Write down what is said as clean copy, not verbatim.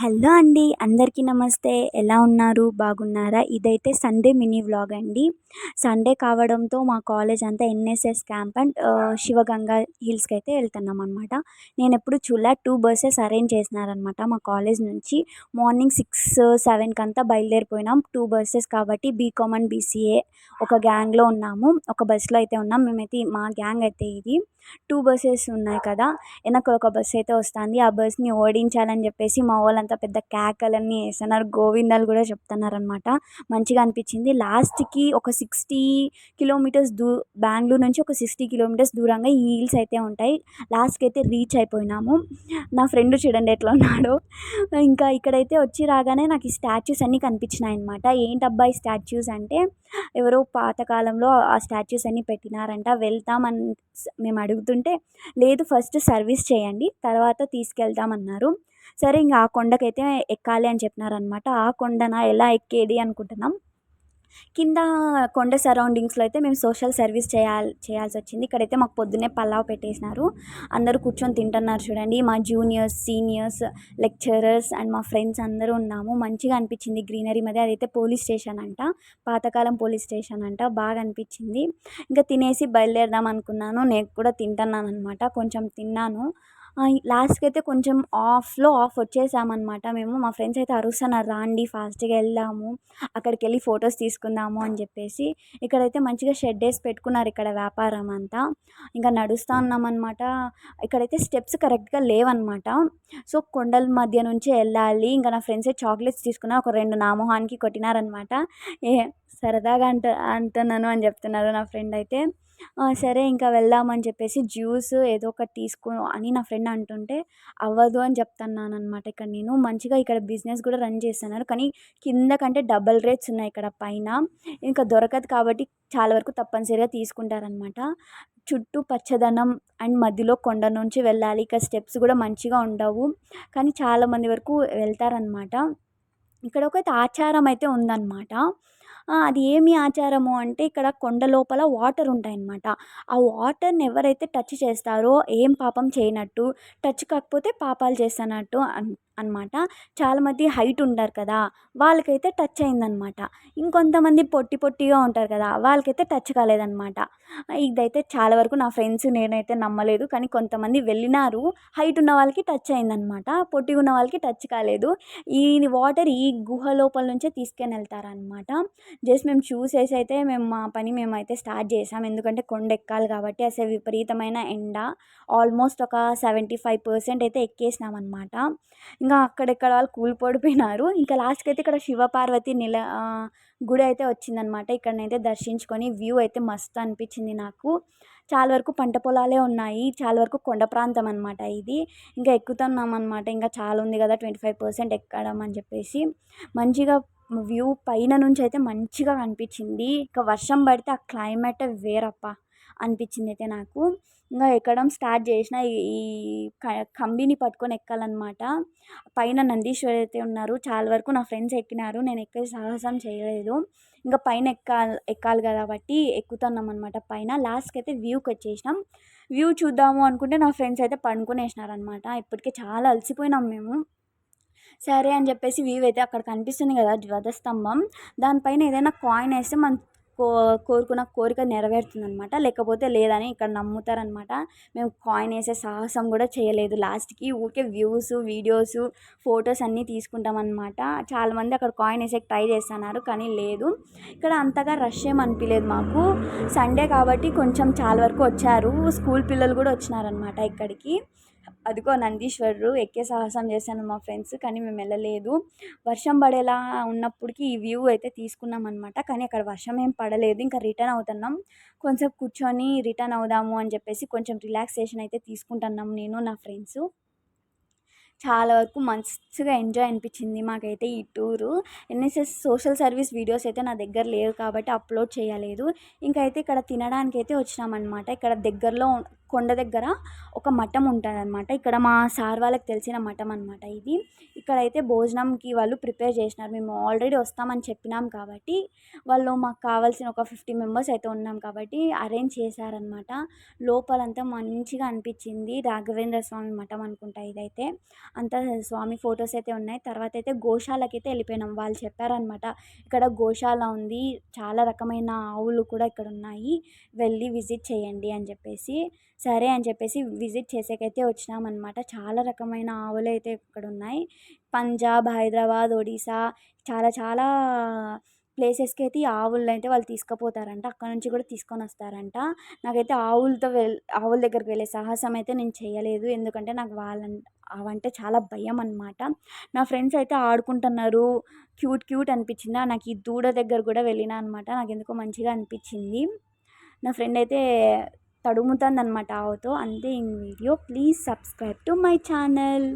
Hello అండి. అందరికీ నమస్తే. ఎలా ఉన్నారు? బాగున్నారా? ఇదైతే సండే మినీ వ్లాగ్ అండి. సండే కావడంతో మా కాలేజ్ అంతా ఎన్ఎస్ఎస్ క్యాంప్ అండ్ శివగంగా హిల్స్‌కైతే ఎళ్తున్నామనమాట. నేనెప్పుడు చూడలే 2 బసెస్ అరేంజ్ చేసినారనమాట మా కాలేజ్ నుంచి. మార్నింగ్ 6, 7 కంతా బయలుదేరిపోయినాం. 2 బసెస్ కాబట్టి బీకామ్ అండ్ బీసీఏ ఒక గ్యాంగ్‌లో ఉన్నాము. ఒక బస్‌లో అయితే ఉన్నాం. మా గ్యాంగ్ అయితే ఇది. 2 బసెస్ ఉన్నాయి కదా! వెనక ఒక బస్ అయితే వస్తాంది. ఆ బస్‌ని ఓడించాలని చెప్పేసి మా వోళ్ళంతా పెద్ద కేకలన్నీ ఏస్తున్నారు. గోవిందాలు కూడా చెప్తున్నారనమాట. మంచిగా అనిపించింది. లాస్ట్‌కి ఒక 60 కిలోమీటర్స్ బెంగుళూరు నుంచి ఒక 60 కిలోమీటర్స్ దూరంగా ఈ హిల్స్ అయితే ఉంటాయి. లాస్ట్‌కి అయితే రీచ్ అయిపోయినాము. నా ఫ్రెండ్ చూడండి ఎట్లా ఉన్నాడో. ఇంకా ఇక్కడైతే వచ్చి రాగానే నాకు ఈ స్టాచ్యూస్ అన్నీ కనిపించినాయన్నమాట. ఏంటబ్బా ఈ స్టాచ్యూస్ అంటే ఎవరో పాతకాలంలో ఆ స్టాచ్యూస్ అన్నీ పెట్టినారంట. వెళ్తామని మేము అడుగుతుంటే లేదు ఫస్ట్ సర్వీస్ చేయండి తర్వాత తీసుకెళ్తామన్నారు. సరే ఇంక ఆ కొండకైతే ఎక్కాలి అని చెప్పినారనమాట. ఆ కొండనా ఎలా ఎక్కేది అనుకుంటున్నాం. కింద కొండ సరౌండింగ్స్‌లో అయితే మేము సోషల్ సర్వీస్ చేయాల్సొచ్చింది. ఇక్కడైతే మాకు పొద్దున్నే పలావ్ పెట్టేసినారు. అందరూ కూర్చొని తింటున్నారు చూడండి. మా జూనియర్స్, సీనియర్స్, లెక్చరర్స్ అండ్ మా ఫ్రెండ్స్ అందరూ ఉన్నాము. మంచిగా అనిపించింది గ్రీనరీ మధ్య. అదైతే పోలీస్ స్టేషన్ అంట. పాతకాలం పోలీస్ స్టేషన్ అంట. బాగా అనిపించింది. ఇంకా తినేసి బయలుదేరదాం అనుకున్నాను. నేను కూడా తింటున్నాననమాట. కొంచెం తిన్నాను. లాస్ట్‌కైతే కొంచెం ఆఫ్ వచ్చేసామనమాట మేము. మా ఫ్రెండ్స్ అయితే అరుస్తున్నారు రాండి ఫాస్ట్‌గా వెళ్దాము. అక్కడికెళ్ళి ఫోటోస్ తీసుకుందాము అని చెప్పేసి. ఇక్కడైతే మంచిగా షెడ్డేసి పెట్టుకున్నారు ఇక్కడ వ్యాపారం అంతా. ఇంకా నడుస్తా ఉన్నామనమాట. ఇక్కడైతే స్టెప్స్ కరెక్ట్‌గా లేవనమాట. సో, కొండల మధ్య నుంచి వెళ్ళాలి. ఇంకా నా ఫ్రెండ్సే చాక్లెట్స్ తీసుకున్నారు. ఒక 2 నా మొహానికి కొట్టినారనమాట. ఏ సరదాగా అంటున్నాను అని చెప్తున్నారు నా ఫ్రెండ్ అయితే. సరే ఇంకా వెళ్దామని చెప్పేసి జ్యూస్ ఏదో ఒకటి తీసుకో అని నా ఫ్రెండ్ అంటుంటే అవ్వదు అని చెప్తున్నాననమాట. ఇక్కడ నేను మంచిగా ఇక్కడ బిజినెస్ కూడా రన్ చేస్తున్నారు. కానీ కింద కంటే డబల్ రేట్స్ ఉన్నాయి ఇక్కడ పైన. ఇంకా దొరకదు కాబట్టి చాలా వరకు తప్పనిసరిగా తీసుకుంటారనమాట. చుట్టూ పచ్చదనం అండ్ మధ్యలో కొండ నుంచి వెళ్ళాలి. ఇక్కడ స్టెప్స్ కూడా మంచిగా ఉండవు. కానీ చాలామంది వరకు వెళ్తారనమాట. ఇక్కడ ఒక ఆచారం అయితే ఉందన్నమాట. అది ఏమి ఆచారము అంటే ఇక్కడ కొండ లోపల వాటర్ ఉంటాయన్నమాట. ఆ వాటర్‌ని ఎవరైతే టచ్ చేస్తారో ఏం పాపం చేయనట్టు, టచ్ కాకపోతే పాపాలు చేస్తున్నట్టు అనమాట. చాలామంది హైట్ ఉంటారు కదా! వాళ్ళకైతే టచ్ అయిందనమాట. ఇంకొంతమంది పొట్టి పొట్టిగా ఉంటారు కదా! వాళ్ళకైతే టచ్ కాలేదనమాట. ఇదైతే చాలా వరకు నా ఫ్రెండ్స్ నేనైతే నమ్మలేదు. కానీ కొంతమంది వెళ్ళినారు. హైట్ ఉన్న వాళ్ళకి టచ్ అయిందనమాట. పొట్టిగా ఉన్న వాళ్ళకి టచ్ కాలేదు. ఈ వాటర్ ఈ గుహ లోపల నుంచే తీసుకొని వెళ్తారనమాట. జస్ట్ మేము చూసేసి అయితే మేము మా పని మేమైతే స్టార్ట్ చేసాం. ఎందుకంటే కొండ ఎక్కాలి కాబట్టి అసలు విపరీతమైన ఎండ. ఆల్మోస్ట్ ఒక 75% అయితే ఎక్కేసినామనమాట. ఇంకా అక్కడెక్కడ వాళ్ళు కూలిపడిపోయినారు. ఇంకా లాస్ట్‌కైతే ఇక్కడ శివపార్వతి గుడి అయితే వచ్చిందనమాట. ఇక్కడనైతే దర్శించుకొని వ్యూ అయితే మస్తు అనిపించింది నాకు. చాలా వరకు పంట పొలాలే ఉన్నాయి. చాలా వరకు కొండ ప్రాంతం అనమాట ఇది. ఇంకా ఎక్కుతున్నామనమాట. ఇంకా చాలా ఉంది కదా 25% ఎక్కడం అని చెప్పేసి. మంచిగా వ్యూ పైన నుంచి అయితే మంచిగా కనిపించింది. ఇంకా వర్షం పడితే ఆ క్లైమేటే వేరప్పా అనిపించిందయితే నాకు. ఇంగా ఎక్కడం స్టార్ట్ చేసిన ఈ ఈ క కంబిని పట్టుకొని ఎక్కాలనమాట. పైన నందీశ్వరుడు అయితే ఉన్నారు. చాలా వరకు నా ఫ్రెండ్స్ ఎక్కినారు. నేను ఎక్కే సాహసం చేయలేదు. ఇంకా పైన ఎక్కాలి కాబట్టి ఎక్కుతున్నామనమాట పైన. లాస్ట్‌కైతే వ్యూకొచ్చేసినాం. వ్యూ చూద్దాము అనుకుంటే నా ఫ్రెండ్స్ అయితే పడుకునేసినారనమాట. ఇప్పటికే చాలా అలసిపోయినాం మేము. సరే అని చెప్పేసి వ్యూ అయితే అక్కడ కనిపిస్తుంది కదా ధ్వజస్తంభం. దానిపైన ఏదైనా కాయిన్ ఏస్తే మనం కోరుకున్న కోరిక నెరవేరుతుందనమాట. లేకపోతే లేదని ఇక్కడ నమ్ముతారనమాట. మేము కాయిన్ ఏసే సాహసం కూడా చేయలేదు. లాస్ట్‌కి ఊరికే వ్యూస్, వీడియోస్, ఫోటోస్ అన్నీ తీసుకుంటామనమాట. చాలామంది అక్కడ కాయిన్ ఏసేకి ట్రై చేస్తున్నారు. కానీ లేదు. ఇక్కడ అంతగా రష్ ఏమి అనిపియలేదు మాకు. సండే కాబట్టి కొంచెం చాలా వరకు వచ్చారు. స్కూల్ పిల్లలు కూడా వచ్చినారనమాట ఇక్కడికి. అదిగో నందీశ్వరుడు ఎక్కే సాహసం చేశాను మా ఫ్రెండ్స్. కానీ మేము వెళ్ళలేదు. వర్షం పడేలా ఉన్నప్పటికి ఈ వ్యూ అయితే తీసుకున్నామనమాట. కానీ అక్కడ వర్షం ఏం పడలేదు. ఇంకా రిటర్న్ అవుతున్నాం. కొంచెం కూర్చొని రిటర్న్ అవుదాము అని చెప్పేసి కొంచెం రిలాక్సేషన్ అయితే తీసుకుంటున్నాం నేను నా ఫ్రెండ్స్. చాలా వరకు మస్తుగా ఎంజాయ్ అనిపించింది మాకైతే ఈ tour. NSS social service videos అయితే నా దగ్గర లేవు కాబట్టి అప్లోడ్ చేయలేదు. ఇంకైతే ఇక్కడ తినడానికైతే వచ్చినామన్నమాట. ఇక్కడ దగ్గరలో కొండ దగ్గర ఒక మఠం ఉంటుందన్నమాట. ఇక్కడ మా సార్ వాళ్ళకి తెలిసిన మఠం అనమాట ఇది. ఇక్కడైతే భోజనంకి వాళ్ళు ప్రిపేర్ చేసినారు. మేము ఆల్రెడీ వస్తామని చెప్పినాం కాబట్టి వాళ్ళు మాకు కావాల్సిన ఒక 50 మెంబర్స్ అయితే ఉన్నాం కాబట్టి అరేంజ్ చేశారనమాట. లోపలంతా మంచిగా అనిపించింది. రాఘవేంద్ర స్వామి మఠం అనుకుంటా ఇదైతే. అంతా స్వామి ఫొటోస్ అయితే ఉన్నాయి. తర్వాత అయితే గోశాలకైతే వెళ్ళిపోయినాం. వాళ్ళు చెప్పారనమాట, ఇక్కడ గోశాల ఉంది, చాలా రకమైన ఆవులు కూడా ఇక్కడ ఉన్నాయి, వెళ్ళి విజిట్ చేయండి అని చెప్పేసి. సరే అని చెప్పేసి విజిట్ చేసేకైతే వచ్చినామన్నమాట. చాలా రకమైన ఆవులు అయితే ఇక్కడ ఉన్నాయి. పంజాబ్, హైదరాబాద్, ఒడిశా చాలా చాలా ప్లేసెస్కి అయితే ఈ ఆవులను అయితే వాళ్ళు తీసుకుపోతారంట. అక్కడ నుంచి కూడా తీసుకొని వస్తారంట. నాకైతే ఆవుల దగ్గరికి వెళ్ళే సాహసం అయితే నేను చేయలేదు. ఎందుకంటే నాకు అవంటే చాలా భయం అనమాట. నా ఫ్రెండ్స్ అయితే ఆడుకుంటున్నారు, క్యూట్ క్యూట్ అనిపించింది. నాకు ఈ దూడ దగ్గర కూడా వెళ్ళినా అనమాట. నాకు ఎందుకో మంచిగా అనిపించింది. నా ఫ్రెండ్ అయితే తడుముతుందనమాట ఆవుతో. అంతే ఈ video. Please subscribe to my channel.